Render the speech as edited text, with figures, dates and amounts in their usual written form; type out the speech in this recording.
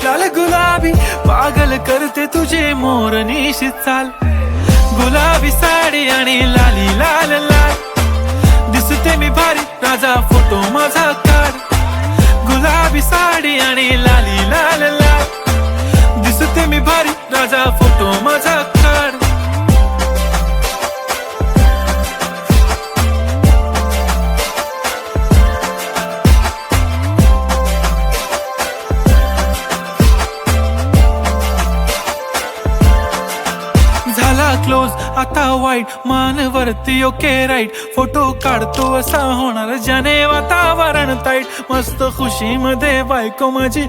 लाल गुलाबी पागल करते तुझे मोरनीशी चाल. गुलाबी साडी आणि लाली लाल लाल दिसते मी भारी राजा फोटो माझा काढ. गुलाबी साडी आणि लाली लाल लाल दिसते मी भारी राजा फोटो माझा काढ. झाला क्लोज आता वाईट मानवरती ओके राईट. फोटो काढतो असा होणार ज्याने वातावरण ताईट. मस्त खुशी मध्ये बायको माझी